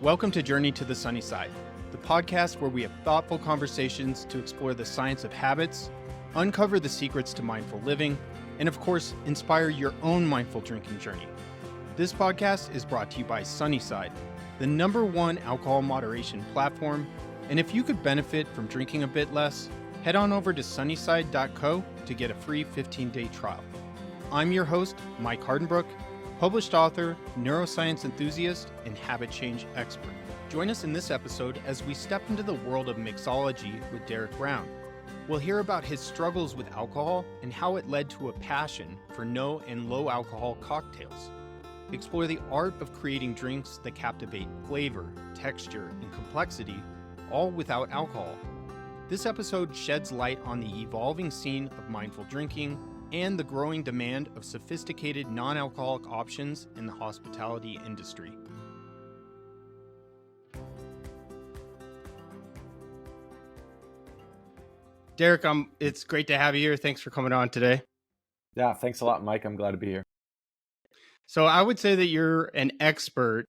Welcome to Journey to the Sunny Side, the podcast where we have thoughtful conversations to explore the science of habits, uncover the secrets to mindful living, and of course, inspire your own mindful drinking journey. This podcast is brought to you by Sunnyside, the #1 alcohol moderation platform. And if you could benefit from drinking a bit less, head on over to sunnyside.co to get a free 15-day trial. I'm your host, Mike Hardenbrook, published author, neuroscience enthusiast, and habit change expert. Join us in this episode as we step into the world of mixology with Derek Brown. We'll hear about his struggles with alcohol and how it led to a passion for no and low alcohol cocktails. Explore the art of creating drinks that captivate flavor, texture, and complexity, all without alcohol. This episode sheds light on the evolving scene of mindful drinking and the growing demand of sophisticated non-alcoholic options in the hospitality industry. Derek, it's great to have you here. Thanks for coming on today. Yeah, thanks a lot, Mike. I'm glad to be here. So I would say that you're an expert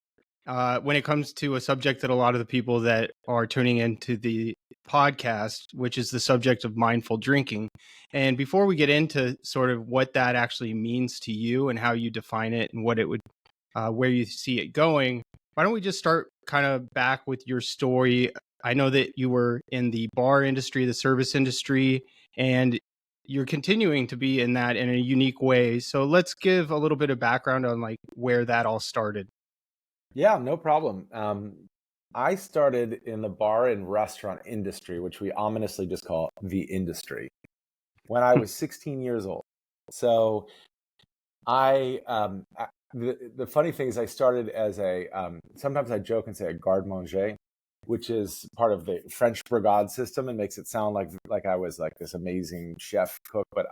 when it comes to a subject that a lot of the people that are tuning into the podcast, which is the subject of mindful drinking. And before we get into sort of what that actually means to you and how you define it and what it would, where you see it going, why don't we just start kind of back with your story? I know that you were in the bar industry, the service industry, and you're continuing to be in that in a unique way. So let's give a little bit of background on like where that all started. Yeah, no problem. I started in the bar and restaurant industry, which we ominously just call the industry, when I was 16 years old. So the funny thing is I started as sometimes I joke and say a garde manger, which is part of the French brigade system and makes it sound like I was like this amazing chef cook. But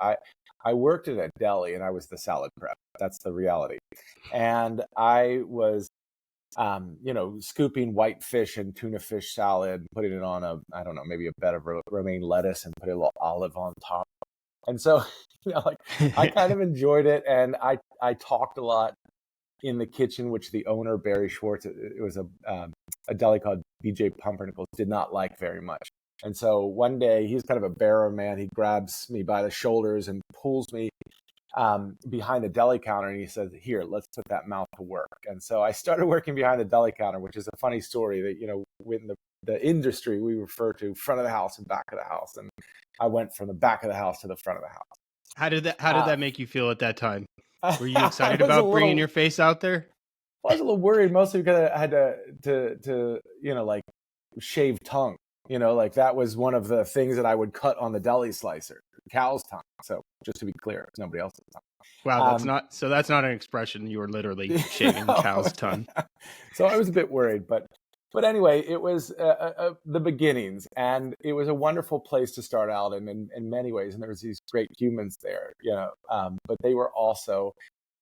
I worked at a deli and I was the salad prep. That's the reality. And I was scooping white fish and tuna fish salad, putting it on maybe a bed of romaine lettuce and putting a little olive on top. And so, I kind of enjoyed it. And I talked a lot in the kitchen, which the owner, Barry Schwartz, it was a deli called BJ Pumpernickel's, did not like very much. And so one day, he's kind of a barrow man. He grabs me by the shoulders and pulls me behind the deli counter, and he says, "Here, let's put that mouth to work." And so I started working behind the deli counter, which is a funny story that, in the industry, we refer to front of the house and back of the house. And I went from the back of the house to the front of the house. How did that make you feel at that time? Were you excited about bringing your face out there? I was a little worried, mostly because I had to shave tongue. That was one of the things that I would cut on the deli slicer, cow's tongue. So just to be clear, it's nobody else's tongue. Wow, that's not an expression. You were literally shaving cow's tongue. So I was a bit worried, but anyway, it was the beginnings, and it was a wonderful place to start out in many ways. And there was these great humans there, but they were also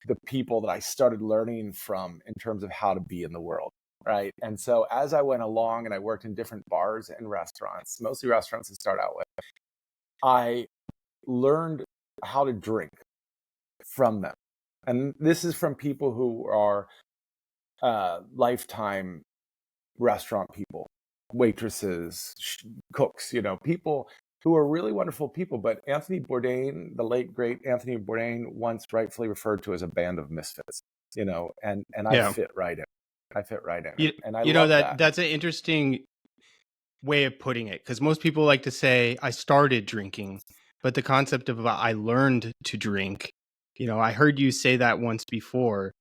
the people that I started learning from in terms of how to be in the world. Right. And so as I went along and I worked in different bars and restaurants, mostly restaurants to start out with, I learned how to drink from them. And this is from people who are lifetime restaurant people, waitresses, cooks, people who are really wonderful people. But Anthony Bourdain, the late, great Anthony Bourdain, once rightfully referred to as a band of misfits, and I fit right in. I fit right in. And I love that. That's an interesting way of putting it, because most people like to say, I started drinking, but the concept of I learned to drink, I heard you say that once before.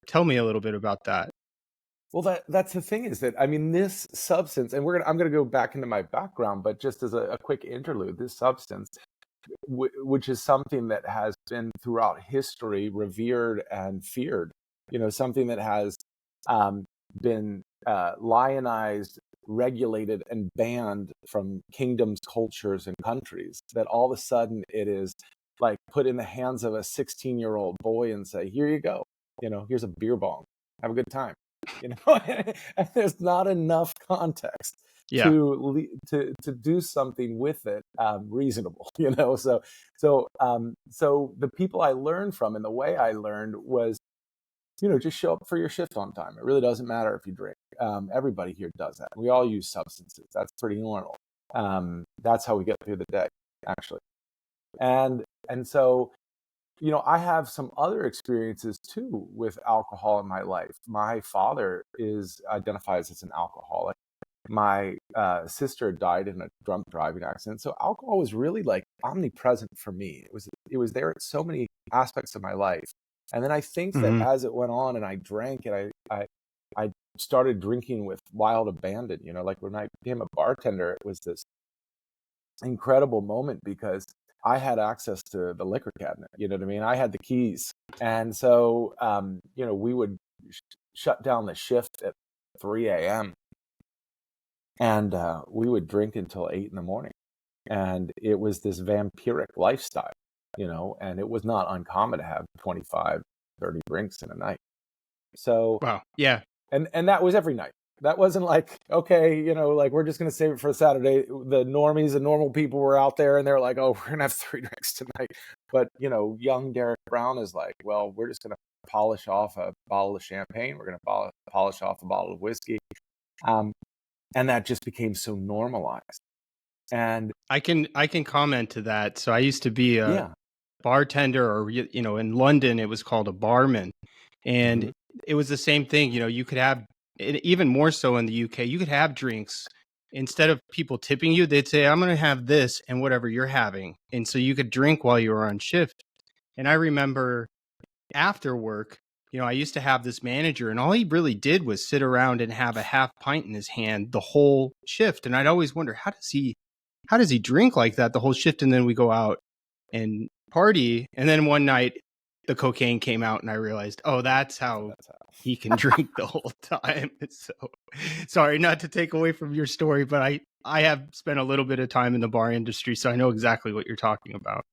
Tell me a little bit about that. Well, that's the thing is that, this substance, and I'm going to go back into my background, but just as a quick interlude, this substance, which is something that has been throughout history revered and feared, something that has been lionized, regulated, and banned from kingdoms, cultures, and countries, that all of a sudden it is like put in the hands of a 16-year-old boy and say, here you go, here's a beer bong, have a good time, and there's not enough context to do something with it reasonable, so the people I learned from and the way I learned was just show up for your shift on time. It really doesn't matter if you drink. Everybody here does that. We all use substances. That's pretty normal. That's how we get through the day, actually. And so, I have some other experiences too with alcohol in my life. My father identifies as an alcoholic. My sister died in a drunk driving accident. So alcohol was really like omnipresent for me. It was there at so many aspects of my life. And then I think that as it went on and I drank and I started drinking with wild abandon, like when I became a bartender, it was this incredible moment because I had access to the liquor cabinet. You know what I mean? I had the keys. And so, we would shut down the shift at 3 a.m. and we would drink until 8 in the morning. And it was this vampiric lifestyle, and it was not uncommon to have 25, 30 drinks in a night. So, wow. Yeah. And that was every night. That wasn't like, okay, like we're just going to save it for Saturday. The normies and normal people were out there and they're like, oh, we're going to have 3 drinks tonight. But, young Derek Brown is like, well, we're just going to polish off a bottle of champagne. We're going to polish off a bottle of whiskey. And that just became so normalized. And I can comment to that. So I used to be a bartender, or in London it was called a barman, and it was the same thing. You could have, even more so in the UK, you could have drinks. Instead of people tipping you, they'd say, I'm going to have this and whatever you're having. And so you could drink while you were on shift. And I remember after work, I used to have this manager, and all he really did was sit around and have a half pint in his hand the whole shift. And I'd always wonder, how does he drink like that the whole shift? And then we go out and party. And then one night the cocaine came out and I realized, oh, that's how he can drink the whole time. So sorry, not to take away from your story, but I have spent a little bit of time in the bar industry, so I know exactly what you're talking about.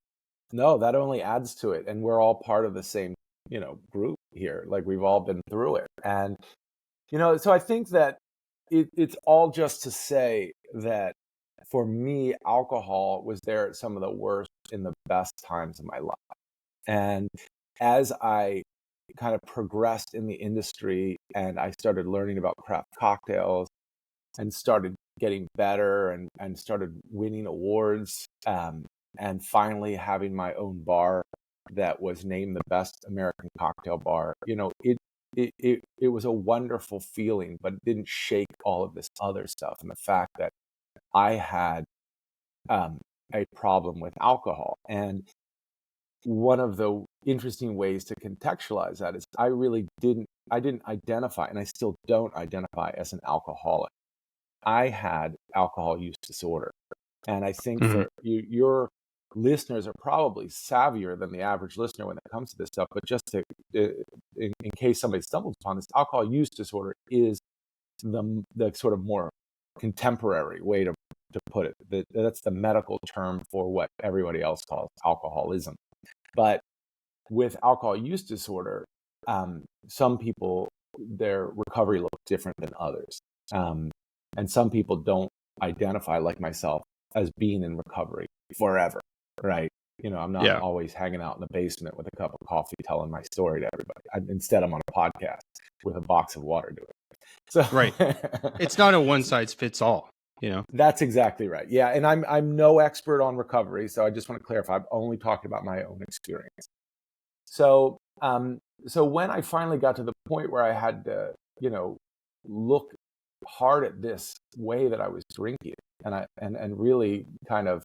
No, that only adds to it. And we're all part of the same, group here. Like we've all been through it. And, so I think that it's all just to say that for me, alcohol was there at some of the worst in the best times of my life. And as I kind of progressed in the industry and I started learning about craft cocktails and started getting better and started winning awards, and finally having my own bar that was named the best American cocktail bar, it was a wonderful feeling, but it didn't shake all of this other stuff. And the fact that I had a problem with alcohol. And one of the interesting ways to contextualize that is I didn't identify, and I still don't identify as an alcoholic. I had alcohol use disorder. And I think for your listeners are probably savvier than the average listener when it comes to this stuff. But just in case somebody stumbles upon this, alcohol use disorder is the sort of more contemporary way to put it. That's the medical term for what everybody else calls alcoholism. But with alcohol use disorder, some people, their recovery looks different than others. And some people don't identify, like myself, as being in recovery forever, right? I'm not always hanging out in the basement with a cup of coffee telling my story to everybody. Instead, I'm on a podcast with a box of water doing it. So right. It's not a one size fits all. That's exactly right. Yeah. And I'm no expert on recovery. So I just want to clarify, I'm only talking about my own experience. So, so when I finally got to the point where I had to, look hard at this way that I was drinking and really kind of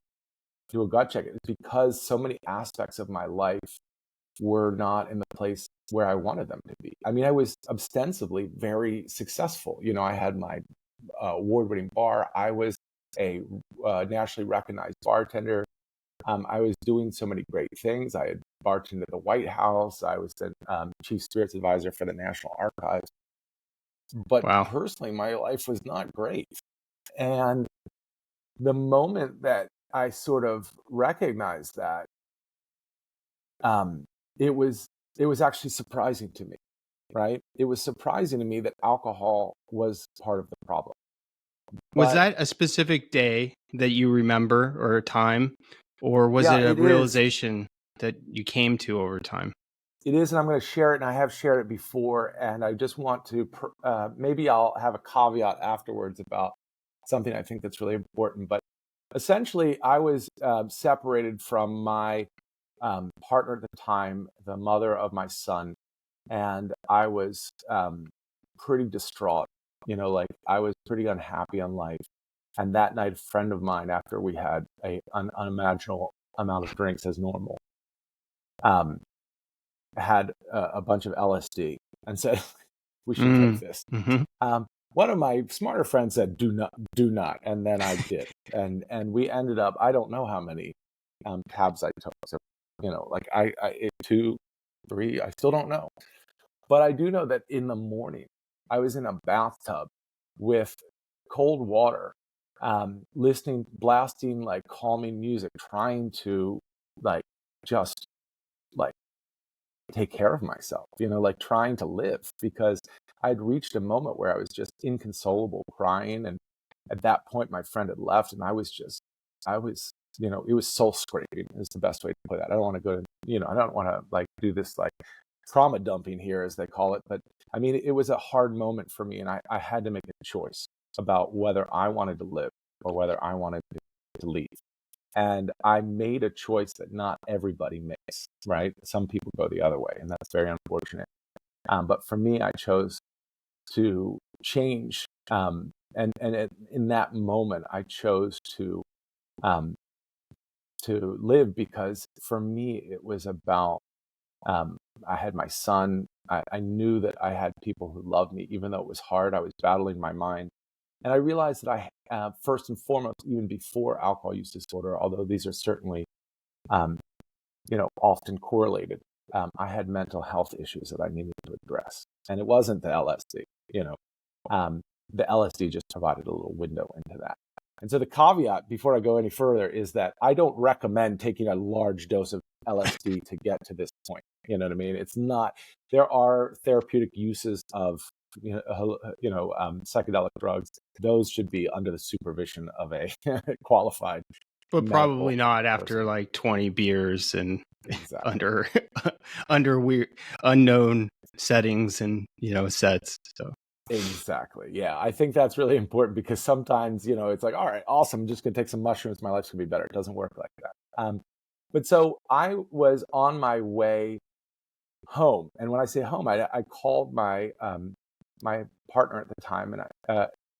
do a gut check, it's because so many aspects of my life were not in the place where I wanted them to be. I mean, I was ostensibly very successful. I had my award-winning bar. I was a nationally recognized bartender. I was doing so many great things. I had bartended at the White House. I was the chief spirits advisor for the National Archives. But personally, my life was not great. And the moment that I sort of recognized that, it was actually surprising to me, right? It was surprising to me that alcohol was part of the problem. Was that a specific day that you remember, or a time, or was it a realization that you came to over time? It is, and I'm going to share it, and I have shared it before, and I just want to, maybe I'll have a caveat afterwards about something I think that's really important. But essentially, I was separated from my partner at the time, the mother of my son, and I was pretty distraught. Like I was pretty unhappy in life. And that night, a friend of mine, after we had an unimaginable amount of drinks as normal, um, had a bunch of LSD and said, "We should take this." Mm-hmm. One of my smarter friends said, "Do not, do not," and then I did, and we ended up. I don't know how many tabs I took. So, like I 2, 3. I still don't know, but I do know that in the morning I was in a bathtub with cold water, blasting like calming music, trying to like just like take care of myself, like trying to live, because I'd reached a moment where I was just inconsolable, crying. And at that point, my friend had left, and I was, it was soul scraping is the best way to put that. I don't want to go to, I don't want to like do this like trauma dumping here, as they call it. But I mean, it was a hard moment for me, and I had to make a choice about whether I wanted to live or whether I wanted to leave. And I made a choice that not everybody makes, right? Some people go the other way, and that's very unfortunate. But for me, I chose to change. In that moment, I chose um, to live, because for me, it was about, I had my son. I knew that I had people who loved me, even though it was hard. I was battling my mind. And I realized that first and foremost, even before alcohol use disorder, although these are certainly, um, often correlated, I had mental health issues that I needed to address. And it wasn't the LSD, the LSD just provided a little window into that. And so the caveat, before I go any further, is that I don't recommend taking a large dose of LSD to get to this point. You know what I mean? It's not, there are therapeutic uses of, psychedelic drugs. Those should be under the supervision of a qualified But medical probably not after person. like 20 beers and Exactly. under weird unknown settings and sets. So Exactly. Yeah. I think that's really important, because sometimes, it's like, all right, awesome, I'm just going to take some mushrooms. My life's going to be better. It doesn't work like that. But so I was on my way home. And when I say home, I called my partner at the time, and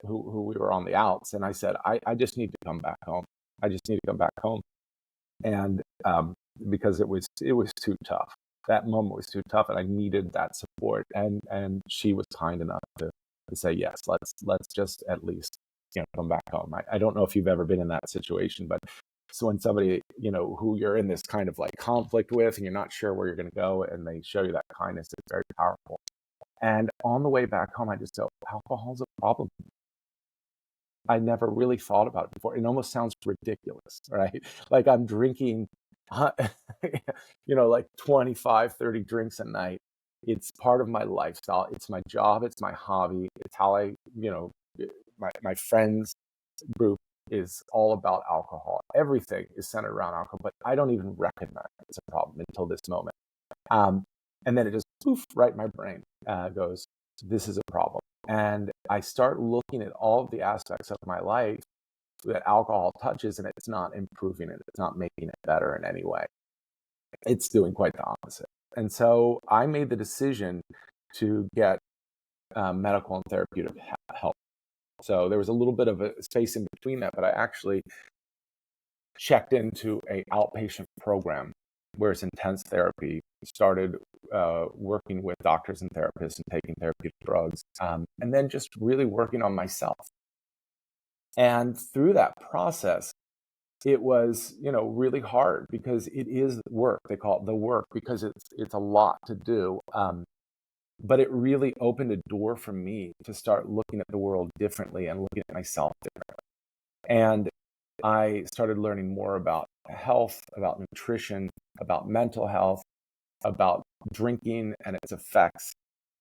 who we were on the outs. And I said, I just need to come back home. I just need to come back home. And because it was too tough. That moment was too tough, and I needed that support. And she was kind enough to say, yes, let's just at least come back home. I don't know if you've ever been in that situation, but so when somebody who you're in this kind of like conflict with, and you're not sure where you're going to go, and they show you that kindness, it's very powerful. And on the way back home, I just felt alcohol's a problem. I never really thought about it before. It almost sounds ridiculous, right? Like I'm drinking, like 25, 30 drinks a night. It's part of my lifestyle. It's my job. It's my hobby. It's how my friends group is all about alcohol. Everything is centered around alcohol, but I don't even recognize it as a problem until this moment. And then it just poof, right in my brain goes, this is a problem. And I start looking at all of the aspects of my life that alcohol touches, and it's not improving it. It's not making it better in any way. It's doing quite the opposite. And so I made the decision to get medical and therapeutic help. So there was a little bit of a space in between that, but I actually checked into an outpatient program where it's intense therapy, started working with doctors and therapists and taking therapeutic drugs, and then just really working on myself. And through that process, it was, really hard, because it is work. They call it the work, because it's a lot to do. But it really opened a door for me to start looking at the world differently and looking at myself differently. And I started learning more about health, about nutrition, about mental health, about drinking and its effects,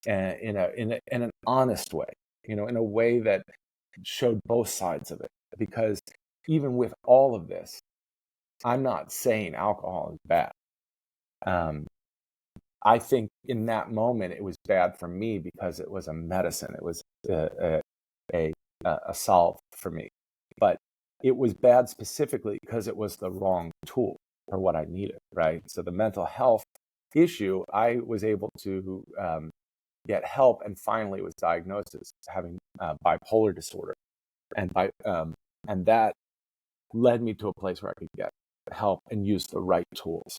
in an honest way, in a way that showed both sides of it. Because even with all of this, I'm not saying alcohol is bad. I think in that moment it was bad for me because it was a medicine. It was a, a solve for me. But it was bad specifically because it was the wrong tool for what I needed, right? So the mental health issue, I was able to get help, and finally was diagnosed as having bipolar disorder, and and that led me to a place where I could get help and use the right tools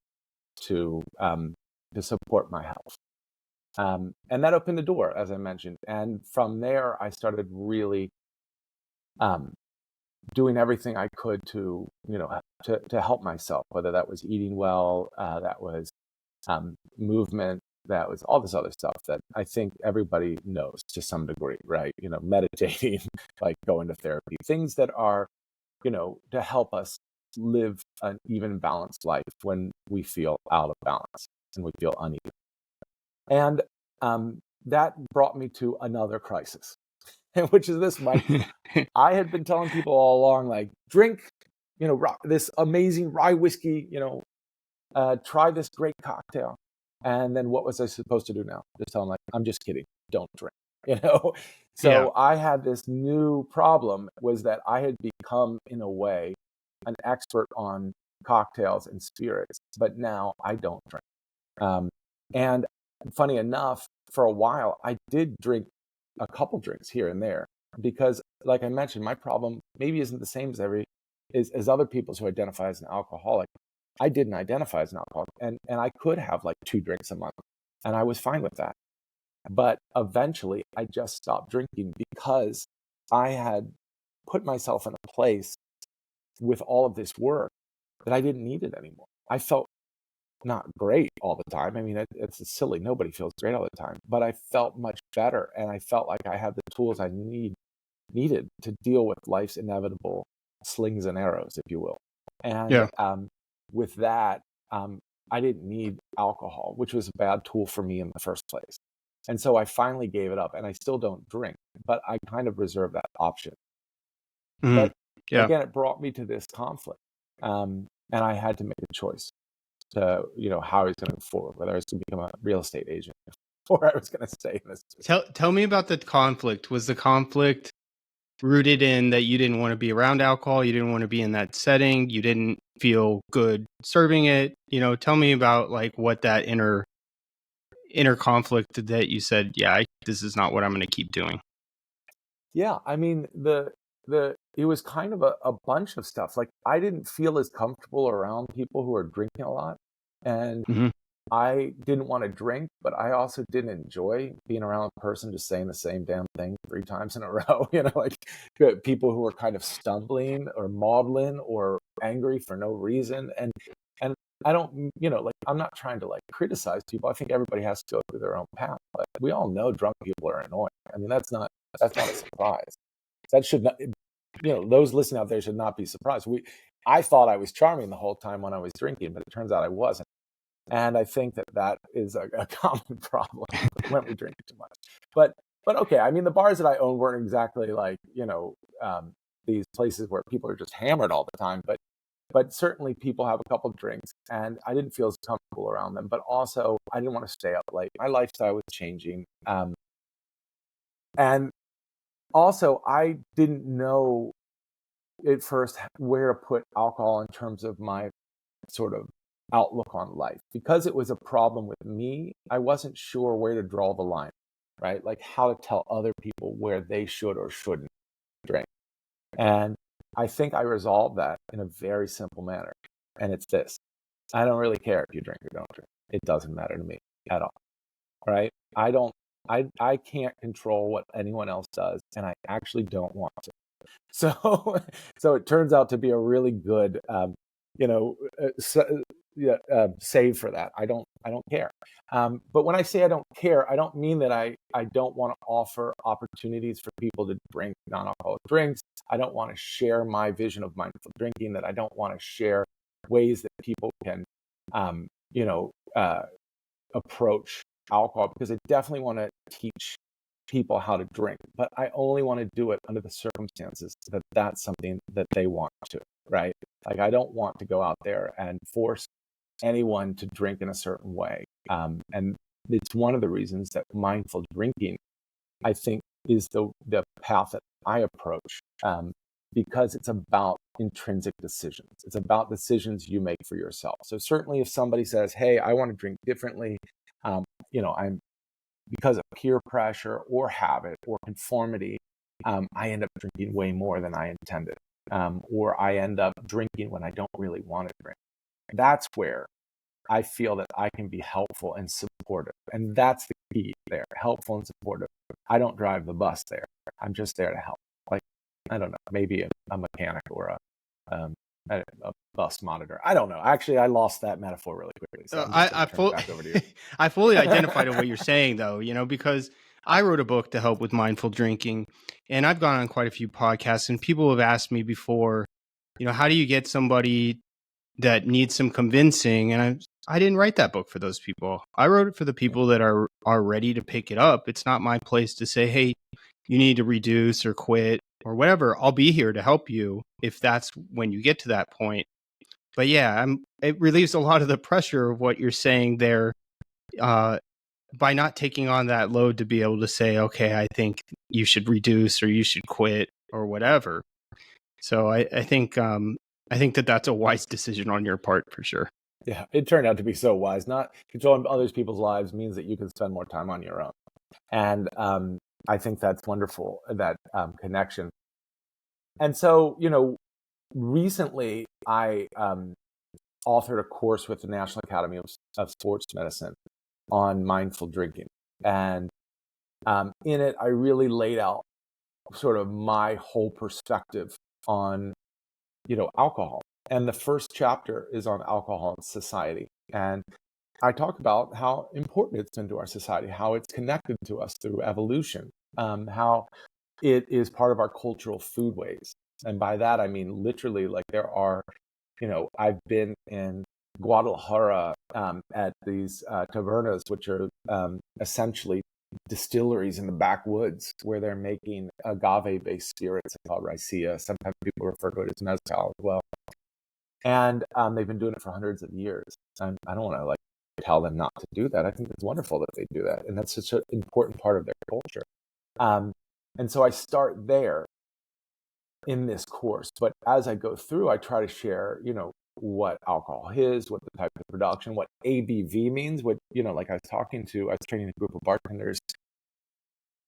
to support my health. And that opened the door, as I mentioned. And from there, I started really doing everything I could to, to help myself, whether that was eating well, that was movement, that was all this other stuff that I think everybody knows to some degree, right? Meditating, like going to therapy, things that are, to help us live an even balanced life when we feel out of balance and we feel uneven. And that brought me to another crisis, which is this, Mike. I had been telling people all along, like, drink, this amazing rye whiskey, try this great cocktail. And then what was I supposed to do now? Just tell them, like, I'm just kidding. Don't drink, So Yeah. I had this new problem, was that I had become, in a way, an expert on cocktails and spirits, but now I don't drink. And funny enough, for a while, I did drink a couple drinks here and there because, like I mentioned, my problem maybe isn't the same as other people's who identify as an alcoholic. I didn't identify as an alcoholic, and I could have like 2 drinks a month, and I was fine with that. But eventually, I just stopped drinking because I had put myself in a place with all of this work that I didn't need it anymore. I felt not great all the time. I mean, it's silly. Nobody feels great all the time. But I felt much better, and I felt like I had the tools I needed to deal with life's inevitable slings and arrows, if you will. And with that, I didn't need alcohol, which was a bad tool for me in the first place. And so I finally gave it up, and I still don't drink, but I kind of reserve that option. Mm-hmm. But again, it brought me to this conflict, and I had to make a choice to, how I was going to move forward, whether I was going to become a real estate agent or I was going to stay in this. Tell me about the conflict. Was the conflict rooted in that you didn't want to be around alcohol, you didn't want to be in that setting, you didn't feel good serving it? Tell me about like what that inner conflict that you said, this is not what I'm going to keep doing. Yeah, I mean, it was kind of a bunch of stuff. Like, I didn't feel as comfortable around people who are drinking a lot, and I didn't want to drink, but I also didn't enjoy being around a person just saying the same damn thing 3 times in a row. Like people who are kind of stumbling or maudlin or angry for no reason. And I don't, like, I'm not trying to like criticize people. I think everybody has to go through their own path, but we all know drunk people are annoying. I mean, that's not a surprise. That should not, those listening out there should not be surprised. I thought I was charming the whole time when I was drinking, but it turns out I wasn't. And I think that is a common problem when we drink too much. But okay, I mean, the bars that I own weren't exactly like, these places where people are just hammered all the time. But certainly people have a couple of drinks, and I didn't feel as comfortable around them. But also, I didn't want to stay up late. My lifestyle was changing. And also, I didn't know at first where to put alcohol in terms of my sort of outlook on life. Because it was a problem with me, I wasn't sure where to draw the line, right? Like how to tell other people where they should or shouldn't drink. And I think I resolved that in a very simple manner. And it's this: I don't really care if you drink or don't drink. It doesn't matter to me at all, right? I can't control what anyone else does, and I actually don't want to. So it turns out to be a really good, save for that. I don't care. But when I say I don't care, I don't mean that I don't want to offer opportunities for people to drink non-alcoholic drinks. I don't want to share my vision of mindful drinking, that I don't want to share ways that people can, approach alcohol, because I definitely want to teach people how to drink, but I only want to do it under the circumstances that that's something that they want to, right? Like, I don't want to go out there and force anyone to drink in a certain way. And it's one of the reasons that mindful drinking, I think, is the path that I approach, because it's about intrinsic decisions. It's about decisions you make for yourself. So certainly if somebody says, hey, I want to drink differently, I'm because of peer pressure or habit or conformity, I end up drinking way more than I intended, or I end up drinking when I don't really want to drink. That's where I feel that I can be helpful and supportive. And that's the key there, helpful and supportive. I don't drive the bus there. I'm just there to help. Like, I don't know, maybe a mechanic or a bus monitor. I don't know. Actually, I lost that metaphor really quickly. So I'm just going to turn it back over to you. I fully identify to what you're saying, though, because I wrote a book to help with mindful drinking, and I've gone on quite a few podcasts, and people have asked me before, how do you get somebody that needs some convincing? And I didn't write that book for those people. I wrote it for the people that are ready to pick it up. It's not my place to say, hey, you need to reduce or quit or whatever. I'll be here to help you if that's when you get to that point. But yeah, it relieves a lot of the pressure of what you're saying there, by not taking on that load to be able to say, okay, I think you should reduce or you should quit or whatever. So I think that's a wise decision on your part for sure. Yeah, it turned out to be so wise. Not controlling other people's lives means that you can spend more time on your own. And I think that's wonderful, that connection. And so, recently I authored a course with the National Academy of Sports Medicine on mindful drinking. And in it, I really laid out sort of my whole perspective on, alcohol. And the first chapter is on alcohol and society. And I talk about how important it's been to our society, how it's connected to us through evolution, how it is part of our cultural foodways. And by that, I mean, literally, like there are, I've been in Guadalajara at these tabernas, which are essentially distilleries in the backwoods where they're making agave-based spirits called raicilla. Sometimes people refer to it as mezcal as well. And they've been doing it for hundreds of years. And I don't want to tell them not to do that. I think it's wonderful that they do that. And that's such an important part of their culture. And so I start there in this course. But as I go through, I try to share, what alcohol is, what the type of production, what ABV means, what, I was training a group of bartenders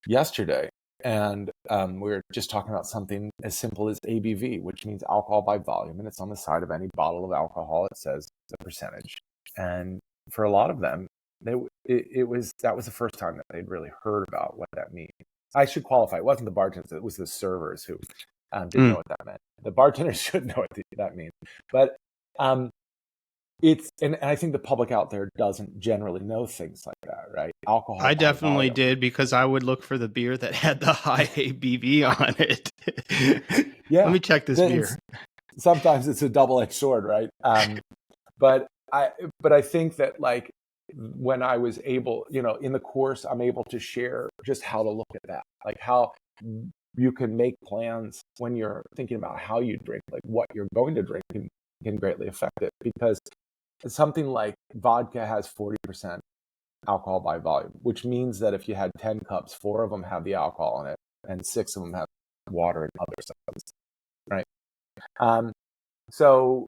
yesterday. And we were just talking about something as simple as ABV, which means alcohol by volume. And it's on the side of any bottle of alcohol. It says the percentage. And for a lot of them, that was the first time that they'd really heard about what that means. I should qualify. It wasn't the bartenders. It was the servers who didn't know what that meant. The bartenders should know what that means. But and I think the public out there doesn't generally know things like that, right? Alcohol. I definitely did, because I would look for the beer that had the high ABV on it. Yeah. Let me check this beer. Sometimes it's a double-edged sword, right? But I think that when I was able, in the course, I'm able to share just how to look at that, how you can make plans when you're thinking about how you drink, what you're going to drink can greatly affect it, because something like vodka has 40% alcohol by volume, which means that if you had 10 cups, 4 of them have the alcohol in it and 6 of them have water and other substances, right? So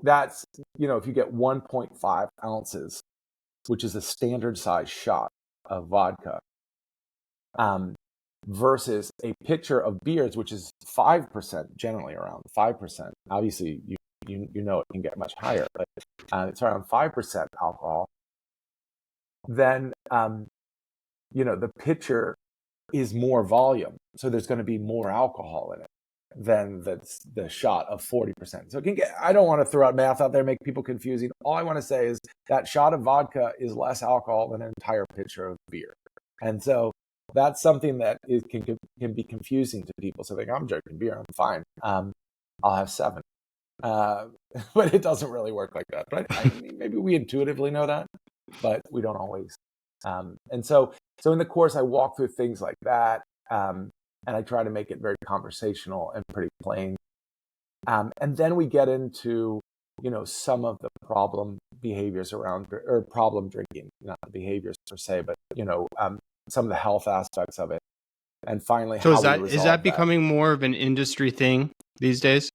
that's, if you get 1.5 ounces, which is a standard size shot of vodka, versus a pitcher of beers, which is 5%, generally around 5%. Obviously, you know it can get much higher, but it's around 5% alcohol. Then, the pitcher is more volume, so there's going to be more alcohol in it than the shot of 40%. So it can get. I don't want to throw out math out there, make people confusing. All I want to say is that shot of vodka is less alcohol than an entire pitcher of beer, and so that's something that can be confusing to people. So they think, I'm drinking beer, I'm fine. I'll have 7. But it doesn't really work like that. But maybe we intuitively know that, but we don't always. And so in the course, I walk through things like that, and I try to make it very conversational and pretty plain. And then we get into, some of the problem behaviors around or problem drinking, not the behaviors per se, but some of the health aspects of it, and finally So how we is that resolve that. becoming more of an industry thing these days?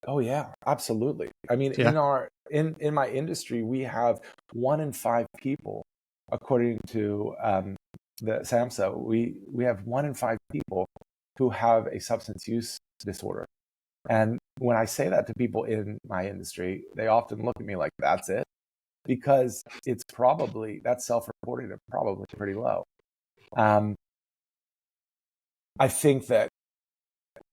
Oh yeah, absolutely. I mean, Yeah. in my industry, we have 1 in 5 people, according to the SAMHSA, we have 1 in 5 people who have a substance use disorder. And when I say that to people in my industry, they often look at me like, that's it? Because it's probably, that's self-reported and probably pretty low. I think that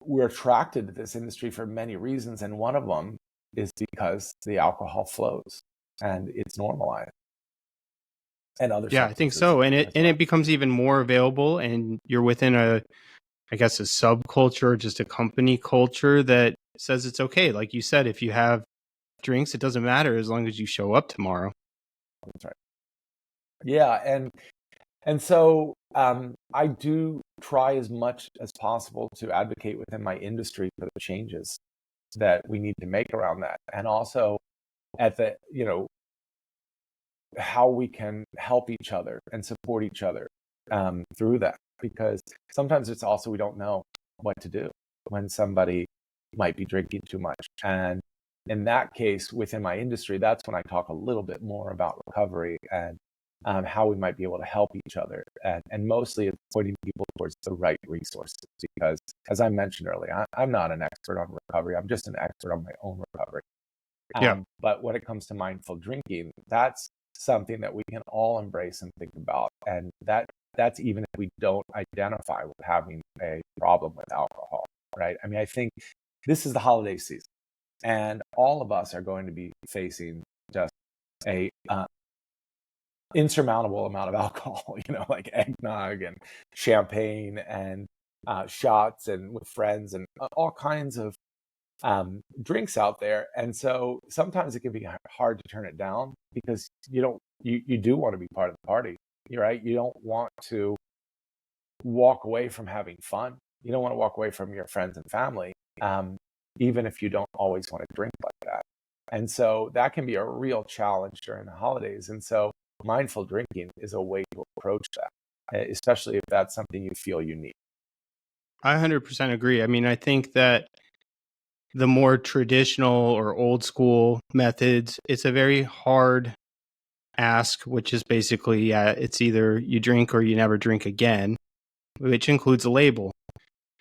we're attracted to this industry for many reasons, and one of them is because the alcohol flows and it's normalized, and other Yeah, I think substances so. And as well. it becomes even more available, and you're within I guess, a subculture, just a company culture that says it's okay. Like you said, if you have drinks, it doesn't matter as long as you show up tomorrow. That's right. Yeah, and so I do try as much as possible to advocate within my industry for the changes that we need to make around that, and also at the how we can help each other and support each other through that, because sometimes it's also we don't know what to do when somebody might be drinking too much. And in that case, within my industry, that's when I talk a little bit more about recovery and how we might be able to help each other. And mostly it's pointing people towards the right resources, because as I mentioned earlier, I'm not an expert on recovery. I'm just an expert on my own recovery. Yeah. But when it comes to mindful drinking, that's something that we can all embrace and think about. And that's even if we don't identify with having a problem with alcohol, right? I mean, I think this is the holiday season, and all of us are going to be facing just a insurmountable amount of alcohol, like eggnog and champagne and shots and with friends and all kinds of drinks out there. And so sometimes it can be hard to turn it down, because you do want to be part of the party, right? You don't want to walk away from having fun. You don't want to walk away from your friends and family, even if you don't always want to drink like that. And so that can be a real challenge during the holidays. And so mindful drinking is a way to approach that, especially if that's something you feel you need. I 100% agree. I mean, I think that the more traditional or old school methods, it's a very hard ask, which is basically, it's either you drink or you never drink again, which includes a label.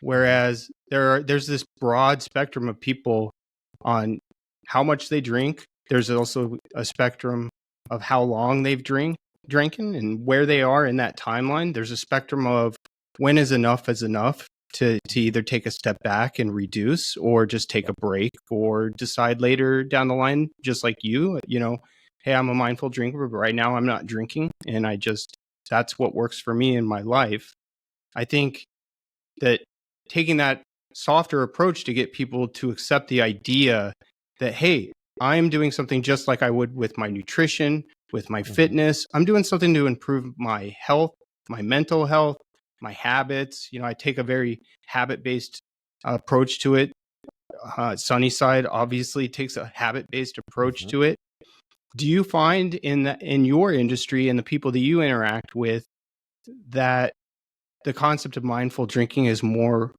Whereas there's this broad spectrum of people on how much they drink. There's also a spectrum of how long they've drinking and where they are in that timeline. There's a spectrum of when is enough to either take a step back and reduce, or just take a break, or decide later down the line, just like hey, I'm a mindful drinker, but right now I'm not drinking, and that's what works for me in my life. I think that taking that softer approach to get people to accept the idea that, hey, I'm doing something just like I would with my nutrition, with my fitness. I'm doing something to improve my health, my mental health, my habits. I take a very habit-based approach to it. Sunnyside obviously takes a habit-based approach to it. Do you find in your industry and the people that you interact with that the concept of mindful drinking is more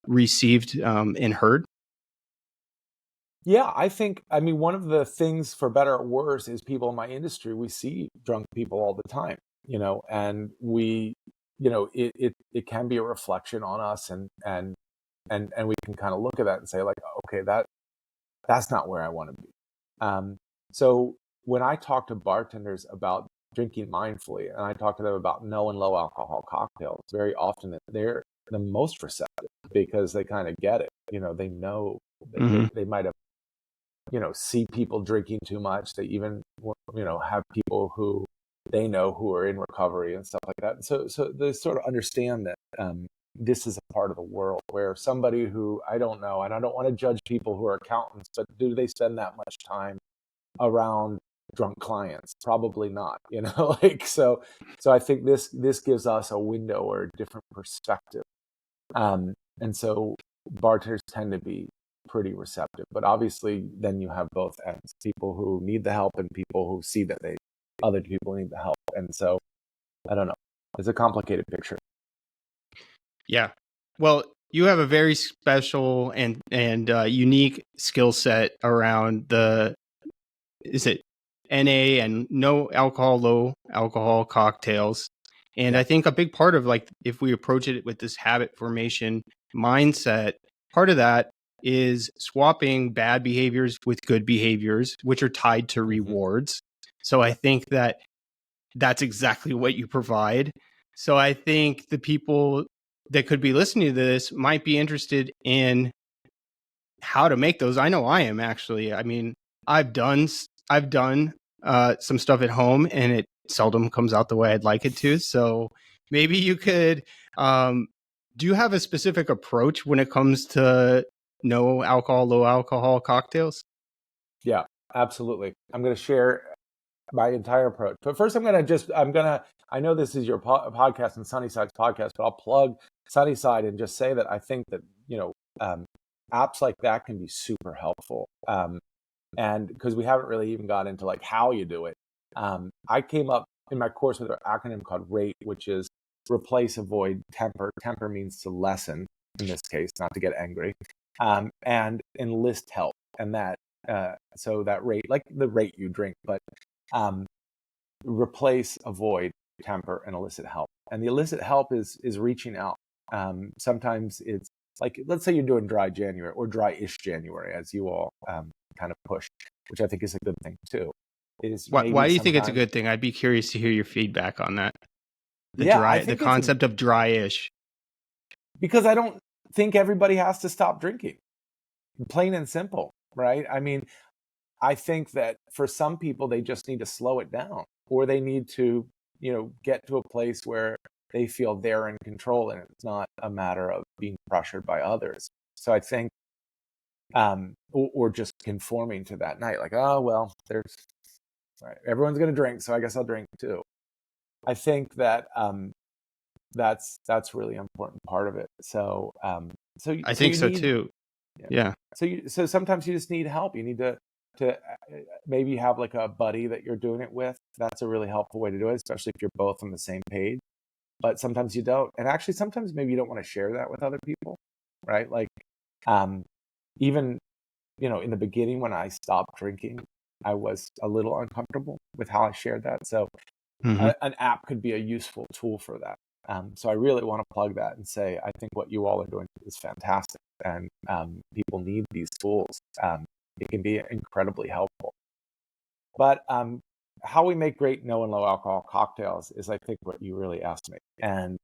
received and heard? Yeah, I mean, one of the things, for better or worse, is people in my industry, we see drunk people all the time, and it can be a reflection on us, and we can kind of look at that and say, like, okay, that's not where I want to be. So when I talk to bartenders about drinking mindfully, and I talk to them about no and low alcohol cocktails, very often they're the most receptive, because they kind of get it. They know they might have see people drinking too much. They even have people who they know who are in recovery and stuff like that. And so they sort of understand that this is a part of the world where somebody who, I don't know, and I don't want to judge people who are accountants, but do they spend that much time around drunk clients? Probably not, so I think this gives us a window or a different perspective. And so bartenders tend to be pretty receptive. But obviously, then you have both ends: people who need the help and people who see that other people need the help. And so, I don't know. It's a complicated picture. Yeah. Well, you have a very special and unique skill set around is it NA and no alcohol, low alcohol cocktails. And Yeah. I think a big part of, like, if we approach it with this habit formation mindset, part of that is swapping bad behaviors with good behaviors, which are tied to rewards. So I think that that's exactly what you provide. So I think the people that could be listening to this might be interested in how to make those. I know I am, actually. I mean, I've done some stuff at home, and it seldom comes out the way I'd like it to. So maybe you could. Do you have a specific approach when it comes to no alcohol, low alcohol cocktails? Yeah, absolutely. I'm going to share my entire approach. But first, I know this is your podcast and Sunnyside's podcast, but I'll plug Sunnyside and just say that I think that, apps like that can be super helpful. And because we haven't really even got into like how you do it. I came up in my course with an acronym called RATE, which is replace, avoid, temper. Temper means to lessen, in this case, not to get angry, and enlist help. And so that rate, like the rate you drink, but replace, avoid, temper, and elicit help. And the elicit help is reaching out. Sometimes it's like, let's say you're doing dry January or dry-ish January, as you all kind of push, which I think is a good thing too. Why do you think it's a good thing? I'd be curious to hear your feedback on that. The concept of dry-ish. Because I don't think everybody has to stop drinking. Plain and simple, right? I mean, I think that for some people, they just need to slow it down, or they need to, get to a place where they feel they're in control and it's not a matter of being pressured by others. So I think, or just conforming to that night, like, oh, well, everyone's going to drink, so I guess I'll drink too. I think that that's really important part of it. So, I think so too. Yeah. So sometimes you just need help. You need to maybe have like a buddy that you're doing it with. That's a really helpful way to do it, especially if you're both on the same page. But sometimes you don't. And actually, sometimes maybe you don't want to share that with other people, right? Like, even, in the beginning when I stopped drinking, I was a little uncomfortable with how I shared that. So an app could be a useful tool for that. So I really want to plug that and say, I think what you all are doing is fantastic. And people need these tools. It can be incredibly helpful. But how we make great no and low alcohol cocktails is, I think, what you really asked me. And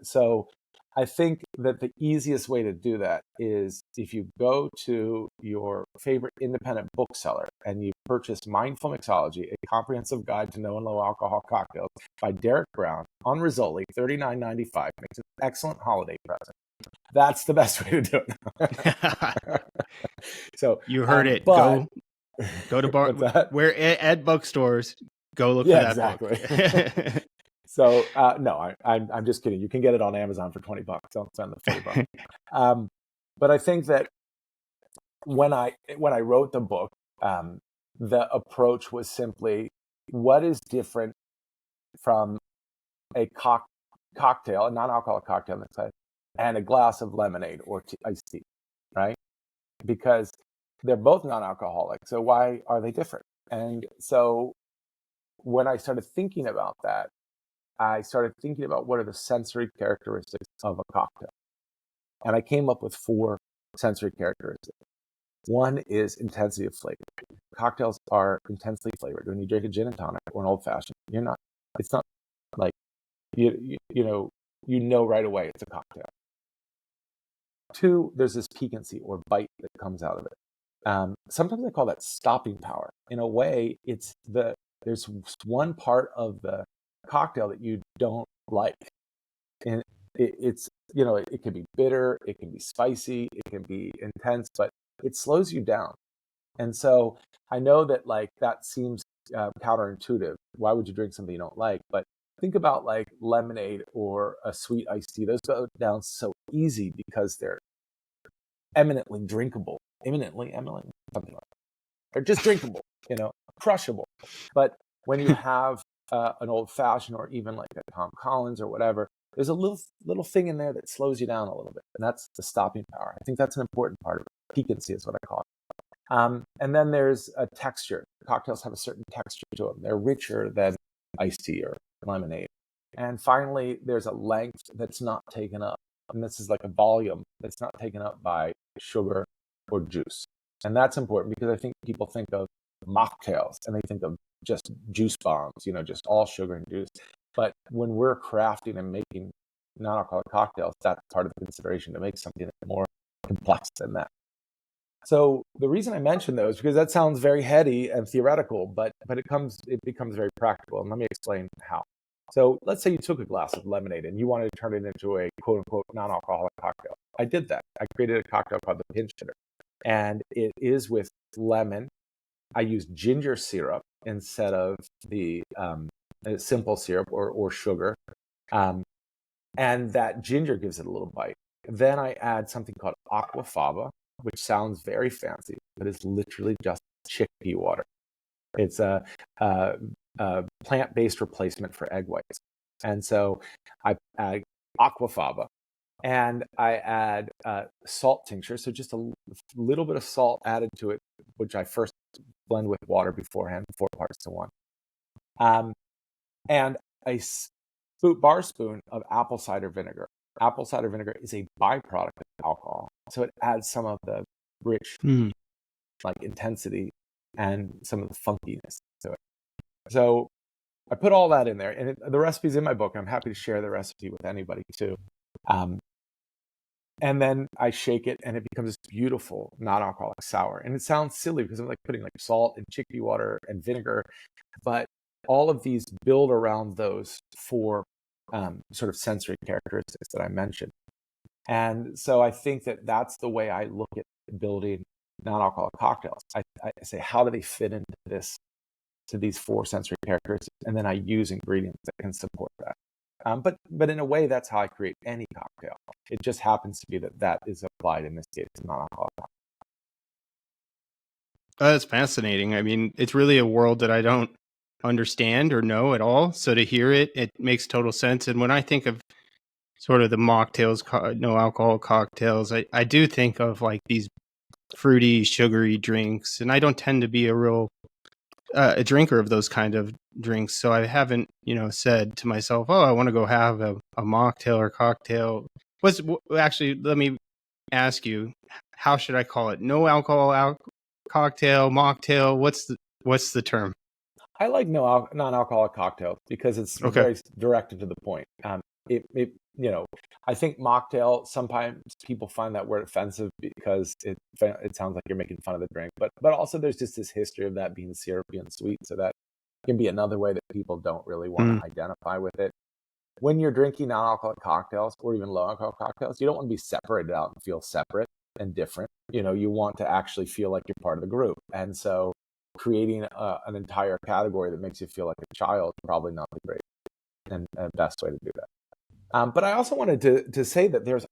so I think that the easiest way to do that is if you go to your favorite independent bookseller and you purchase Mindful Mixology, a comprehensive guide to no and low alcohol cocktails by Derek Brown on Rizzoli, $39.95. Makes an excellent holiday present. That's the best way to do it. So you heard it. Go to where at bookstores. Go look for that book. So no, I'm just kidding. You can get it on Amazon for $20. Don't spend the $40. But I think that when I wrote the book, the approach was simply, what is different from a cocktail, a non-alcoholic cocktail, and a glass of lemonade or iced tea, right? Because they're both non-alcoholic. So why are they different? And so when I started thinking about that, I started thinking about what are the sensory characteristics of a cocktail. And I came up with 4 sensory characteristics. One is intensity of flavor. Cocktails are intensely flavored. When you drink a gin and tonic or an old fashioned, it's not like, you know right away it's a cocktail. 2, there's this piquancy or bite that comes out of it. Sometimes I call that stopping power. In a way, there's one part of the cocktail that you don't like, and it's it can be bitter, it can be spicy, it can be intense, but it slows you down. And so I know that that seems counterintuitive. Why would you drink something you don't like? But think about like lemonade or a sweet iced tea. Those go down so easy because they're eminently drinkable, eminently, something like that. They're just drinkable, crushable. But when you have an old fashioned or even like a Tom Collins or whatever, there's a little thing in there that slows you down a little bit, and that's the stopping power. I think that's an important part of it. Piquancy is what I call it. And then there's a texture. Cocktails have a certain texture to them. They're richer than iced tea or lemonade. And finally, there's a length that's not taken up. And this is like a volume that's not taken up by sugar or juice. And that's important because I think people think of mocktails and they think of just juice bombs, just all sugar and juice. But when we're crafting and making non-alcoholic cocktails, that's part of the consideration to make something that's more complex than that. So the reason I mention those because that sounds very heady and theoretical, but it becomes very practical. And let me explain how. So let's say you took a glass of lemonade and you wanted to turn it into a quote unquote non-alcoholic cocktail. I did that. I created a cocktail called the pinch hitter. And it is with lemon. I use ginger syrup instead of the simple syrup or sugar. And that ginger gives it a little bite. Then I add something called aquafaba, which sounds very fancy, but it's literally just chickpea water. It's a plant-based replacement for egg whites. And so I add aquafaba and I add salt tincture. So just a little bit of salt added to it, which I first blend with water beforehand, 4 parts to 1. And a bar spoon of apple cider vinegar. Apple cider vinegar is a byproduct of alcohol. So it adds some of the rich intensity and some of the funkiness to it. So I put all that in there, and the recipe's in my book. I'm happy to share the recipe with anybody too. And then I shake it, and it becomes this beautiful non-alcoholic sour. And it sounds silly because I'm like putting like salt and chickpea water and vinegar, but all of these build around those 4 sort of sensory characteristics that I mentioned. And so I think that that's the way I look at building non-alcoholic cocktails. I say, how do they fit into these 4 sensory characteristics? And then I use ingredients that can support that. But in a way, that's how I create any cocktail. It just happens to be that is applied in this case to non-alcoholic cocktail. That's fascinating. I mean, it's really a world that I don't understand or know at all. So to hear it, it makes total sense. And when I think of sort of the mocktails, no alcohol cocktails, I do think of like these fruity, sugary drinks. And I don't tend to be a real a drinker of those kind of drinks. So I haven't, said to myself, oh, I want to go have a mocktail or cocktail. Actually, let me ask you, how should I call it? No alcohol cocktail, mocktail. What's the term? I like non-alcoholic cocktails because it's very directed to the point. I think mocktail, sometimes people find that word offensive because it sounds like you're making fun of the drink, but also there's just this history of that being syrupy and sweet, so that can be another way that people don't really want to identify with it. When you're drinking non-alcoholic cocktails or even low-alcohol cocktails, you don't want to be separated out and feel separate and different. You want to actually feel like you're part of the group, and so creating an entire category that makes you feel like a child is probably not the great and best way to do that. But I also wanted to say that there's,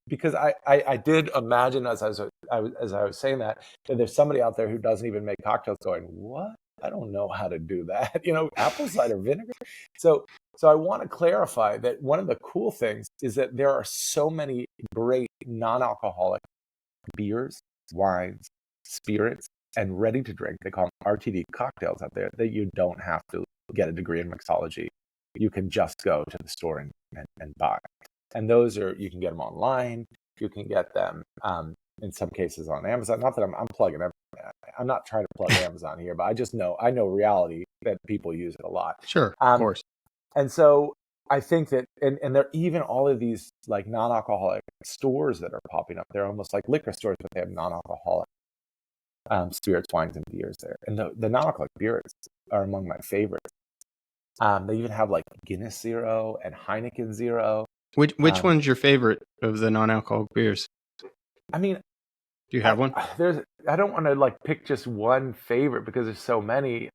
because I did imagine as I was saying that there's somebody out there who doesn't even make cocktails going, what? I don't know how to do that. Apple cider vinegar. So I want to clarify that one of the cool things is that there are so many great non-alcoholic beers, wines, spirits, and ready to drink. They call them RTD cocktails out there that you don't have to get a degree in mixology. You can just go to the store and buy. And those you can get them online. You can get them in some cases on Amazon. Not that I'm plugging them. I'm not trying to plug Amazon here, but I know reality that people use it a lot. Sure, of course. And so I think that, and there are even all of these like non-alcoholic stores that are popping up. They're almost like liquor stores, but they have non-alcoholic spirits, wines, and beers there. And the non-alcoholic beers are among my favorites. They even have like Guinness Zero and Heineken Zero. Which one's your favorite of the non-alcoholic beers? I mean, do you have one? I don't want to like pick just one favorite because there's so many.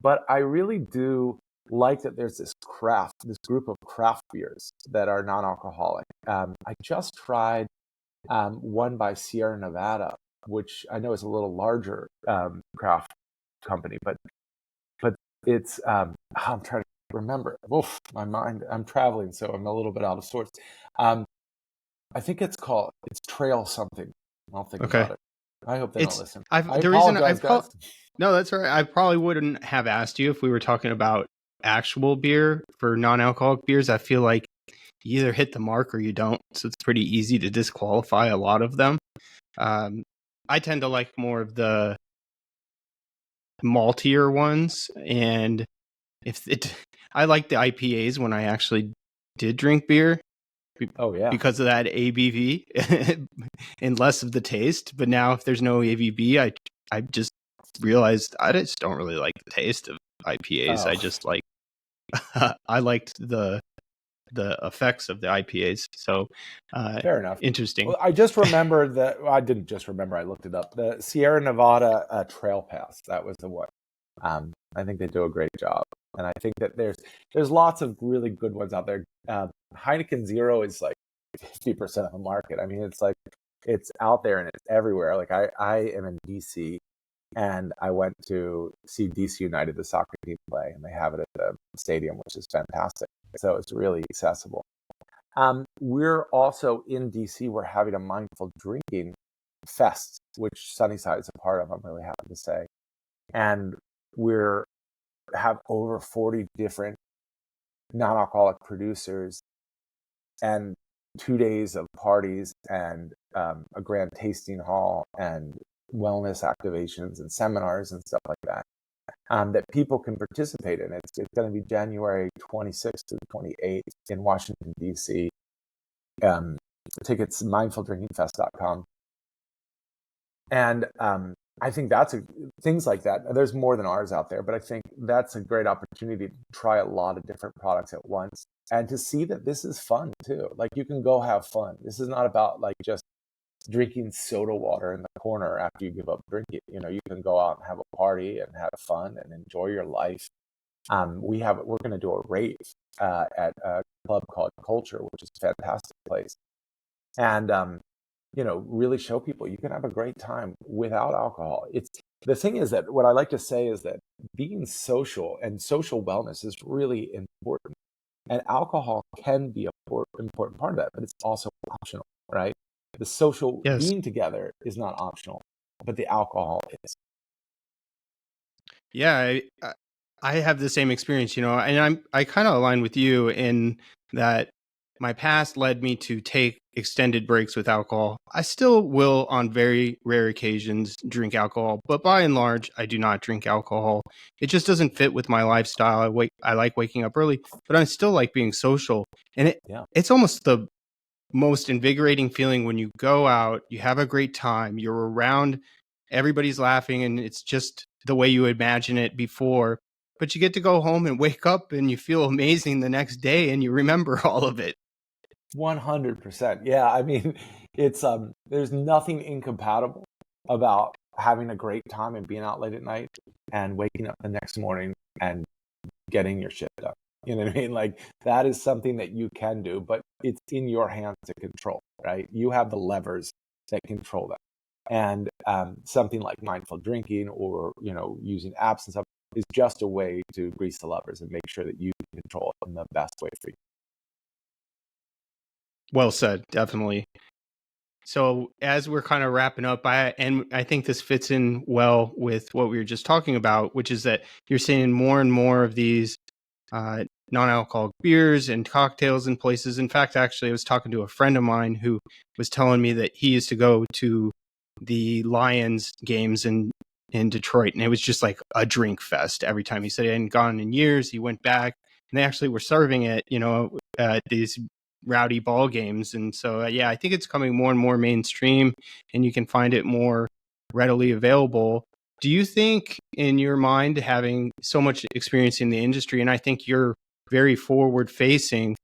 But I really do like that there's this group of craft beers that are non-alcoholic. I just tried one by Sierra Nevada, which I know is a little larger craft company, but it's I'm trying to remember. Oof, my mind. I'm traveling, so I'm a little bit out of sorts. I think it's Trail something. I'll think Okay. about it. I hope they don't It's listen. I've I the reason apologize, guys. no, that's all right. I probably wouldn't have asked you if we were talking about actual beer for non-alcoholic beers. I feel like you either hit the mark or you don't, so it's pretty easy to disqualify a lot of them. I tend to like more of the maltier ones, and if it, I like the IPAs when I actually did drink beer Oh yeah. because of that ABV and less of the taste. But now, if there's no ABV, I just realized I just don't really like the taste of IPAs. Oh. I just like I liked the effects of the IPAs. So Fair enough. interesting. Well, I just remembered that I didn't just remember. I looked it up. The Sierra Nevada Trail Pass. That was the one. I think they do a great job, and I think that there's lots of really good ones out there. Heineken Zero is like 50% of the market. I mean, it's out there and it's everywhere. Like I am in DC, and I went to see DC United, the soccer team, play, and they have it at the stadium, which is fantastic. So it's really accessible. We're also in DC. We're having a mindful drinking fest, which Sunnyside is a part of. I'm really happy to say, and we're have over 40 different non-alcoholic producers, and 2 days of parties, and a grand tasting hall, and wellness activations and seminars and stuff like that. That people can participate in. It's going to be January 26th to 28th in Washington, D.C. Tickets, mindfuldrinkingfest.com. And I think things like that. There's more than ours out there, but I think that's a great opportunity to try a lot of different products at once and to see that this is fun too. Like, you can go have fun. This is not about like just drinking soda water in the corner after you give up drinking. You know, you can go out and have a party and have fun and enjoy your life. We're going to do a rave at a club called Culture, which is a fantastic place, and really show people you can have a great time without alcohol. It's the thing is that what I like to say is that being social and social wellness is really important, and alcohol can be an important part of that, but it's also optional, right? The social Yes. being together is not optional, but the alcohol is. Yeah, I have the same experience, and I kind of align with you in that my past led me to take extended breaks with alcohol. I still will, on very rare occasions, drink alcohol, but by and large, I do not drink alcohol. It just doesn't fit with my lifestyle. I like waking up early, but I still like being social, and it's almost the most invigorating feeling when you go out, you have a great time, you're around, everybody's laughing, and it's just the way you imagine it before. But you get to go home and wake up and you feel amazing the next day and you remember all of it. 100%. Yeah, I mean, it's there's nothing incompatible about having a great time and being out late at night and waking up the next morning and getting your shit done. You know what I mean? Like, that is something that you can do, but it's in your hands to control, right? You have the levers that control that. And something like mindful drinking or, using apps and stuff is just a way to grease the levers and make sure that you can control it in the best way for you. Well said, definitely. So as we're kind of wrapping up, I think this fits in well with what we were just talking about, which is that you're seeing more and more of these non-alcoholic beers and cocktails in places. In fact, actually, I was talking to a friend of mine who was telling me that he used to go to the Lions games in Detroit, and it was just like a drink fest every time. He said he hadn't gone in years. He went back, and they actually were serving it, at these rowdy ball games. And so, I think it's coming more and more mainstream, and you can find it more readily available. Do you think, in your mind, having so much experience in the industry, and I think you're very forward facing,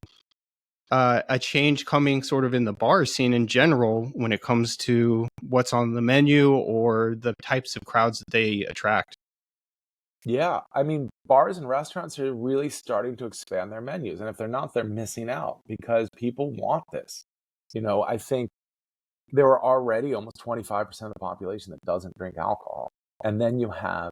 a change coming sort of in the bar scene in general when it comes to what's on the menu or the types of crowds that they attract? Yeah, I mean, bars and restaurants are really starting to expand their menus. And if they're not, they're missing out because people want this. I think there are already almost 25% of the population that doesn't drink alcohol. And then you have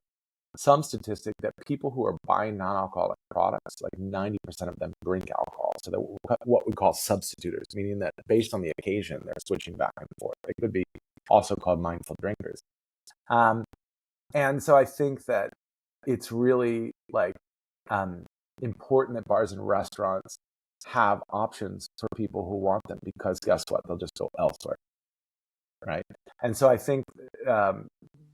some statistic that people who are buying non-alcoholic products, like 90% of them drink alcohol. So that what we call substitutors, meaning that based on the occasion, they're switching back and forth. They could be also called mindful drinkers. And so I think that it's really like important that bars and restaurants have options for people who want them, because guess what? They'll just go elsewhere, right? And so I think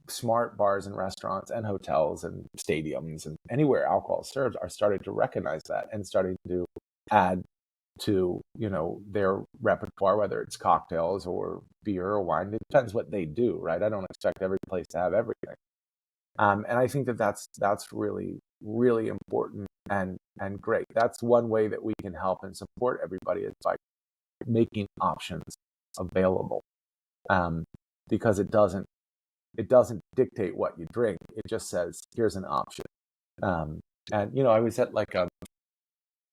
smart bars and restaurants and hotels and stadiums and anywhere alcohol is served are starting to recognize that and starting to add to, you know, their repertoire, whether it's cocktails or beer or wine. It depends what they do, right? I don't expect every place to have everything. And I think that that's really, really important and great. That's one way that we can help and support everybody, is by making options available, because it doesn't dictate what you drink. It just says, here's an option. And you know, I was at like a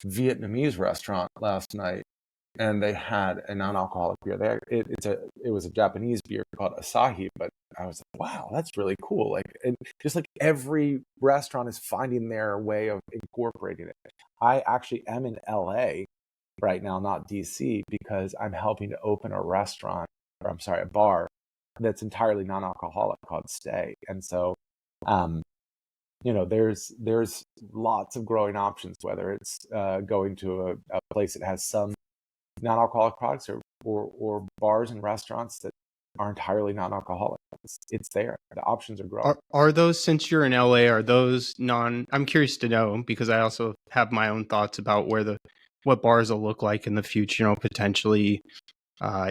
Vietnamese restaurant last night, and they had a non-alcoholic beer there. It was a Japanese beer called Asahi, but I was like, wow, that's really cool. Like, and just like every restaurant is finding their way of incorporating it. I actually am in LA right now, not DC, because I'm helping to open a restaurant, or I'm sorry, a bar that's entirely non-alcoholic called Stay. And so, you know, there's lots of growing options, whether it's going to a place that has some non-alcoholic products, or bars and restaurants that are entirely non-alcoholic. It's there. The options are growing. Are those, since you're in LA, are those I'm curious to know, because I also have my own thoughts about what bars will look like in the future. You know, potentially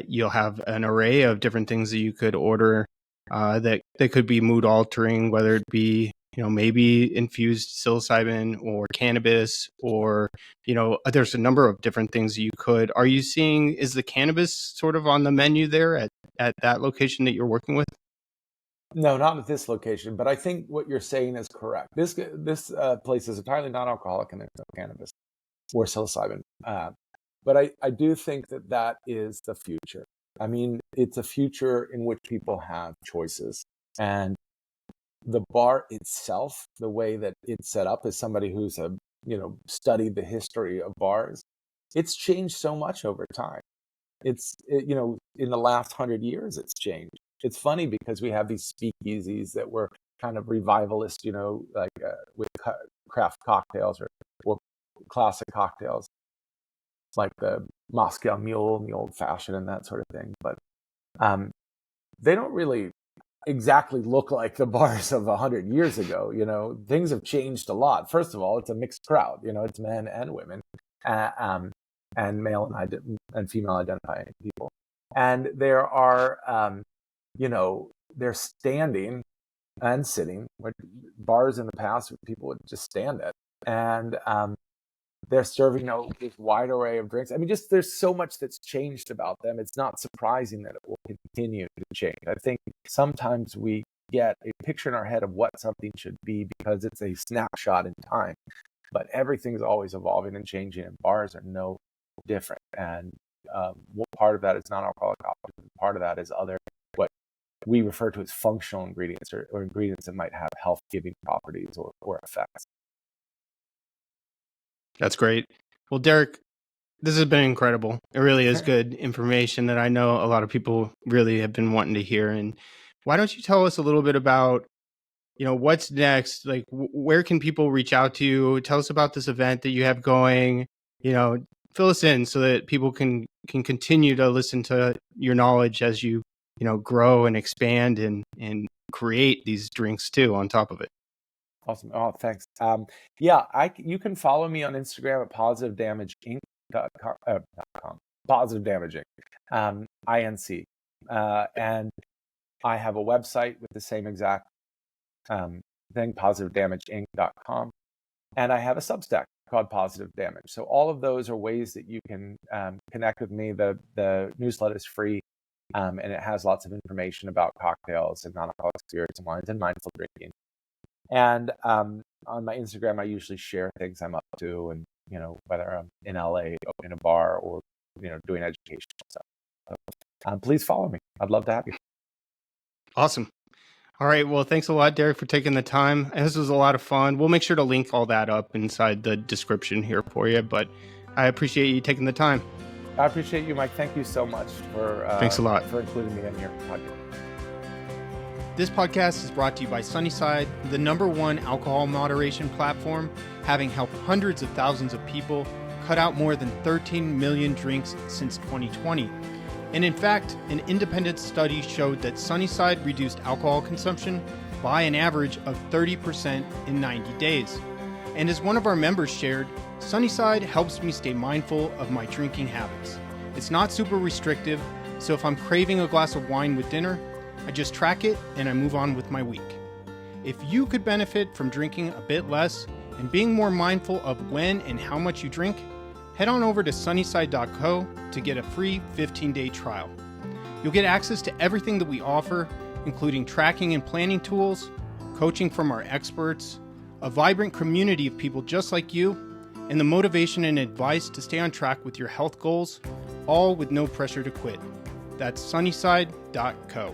you'll have an array of different things that you could order that could be mood altering, whether it be, you know, maybe infused psilocybin or cannabis, or, you know, there's a number of different things that you could. Are you seeing, is the cannabis sort of on the menu there at that location that you're working with? No, not at this location, but I think what you're saying is correct. This place is entirely non-alcoholic, and there's no cannabis or psilocybin. But I do think that that is the future. I mean, it's a future in which people have choices. And the bar itself, the way that it's set up, as somebody who's studied the history of bars, it's changed so much over time. You know, in the last 100 years, it's changed. It's funny because we have these speakeasies that were kind of revivalist, you know, like with craft cocktails or classic cocktails, like the Moscow Mule and the Old Fashioned and that sort of thing. But they don't really exactly look like the bars of 100 years ago. You know, things have changed a lot. First of all, it's a mixed crowd. You know, it's men and women, and male and female identifying people. And there are, you know, they're standing and sitting. Bars in the past, people would just stand at, and they're serving, you know, this wide array of drinks. I mean, just there's so much that's changed about them. It's not surprising that it will continue to change. I think sometimes we get a picture in our head of what something should be because it's a snapshot in time, but everything's always evolving and changing, and bars are no different. And part of that is non-alcoholic options. Part of that is other, what we refer to as functional ingredients, or ingredients that might have health-giving properties or effects. That's great. Well, Derek, this has been incredible. It really is good information that I know a lot of people really have been wanting to hear. And why don't you tell us a little bit about, you know, what's next? Like, where can people reach out to you? Tell us about this event that you have going. You know, fill us in so that people can continue to listen to your knowledge as you know, grow and expand and create these drinks too on top of it. Awesome. Oh, thanks. Yeah, you can follow me on Instagram at positivedamageinc.com. Positive Damaging, INC. And I have a website with the same exact thing, positivedamageinc.com. And I have a Substack called Positive Damage. So all of those are ways that you can connect with me. The newsletter is free, and it has lots of information about cocktails and non-alcoholic spirits and wines and mindful drinking. And on my Instagram, I usually share things I'm up to, and, you know, whether I'm in LA, opening a bar, or, you know, doing education stuff. So please follow me. I'd love to have you. Awesome. All right. Well, thanks a lot, Derek, for taking the time. This was a lot of fun. We'll make sure to link all that up inside the description here for you, but I appreciate you taking the time. I appreciate you, Mike. Thank you so much Thanks a lot for including me in your podcast. This podcast is brought to you by Sunnyside, the #1 alcohol moderation platform, having helped hundreds of thousands of people cut out more than 13 million drinks since 2020. And in fact, an independent study showed that Sunnyside reduced alcohol consumption by an average of 30% in 90 days. And as one of our members shared, Sunnyside helps me stay mindful of my drinking habits. It's not super restrictive, so if I'm craving a glass of wine with dinner, I just track it and I move on with my week. If you could benefit from drinking a bit less and being more mindful of when and how much you drink, head on over to sunnyside.co to get a free 15-day trial. You'll get access to everything that we offer, including tracking and planning tools, coaching from our experts, a vibrant community of people just like you, and the motivation and advice to stay on track with your health goals, all with no pressure to quit. That's sunnyside.co.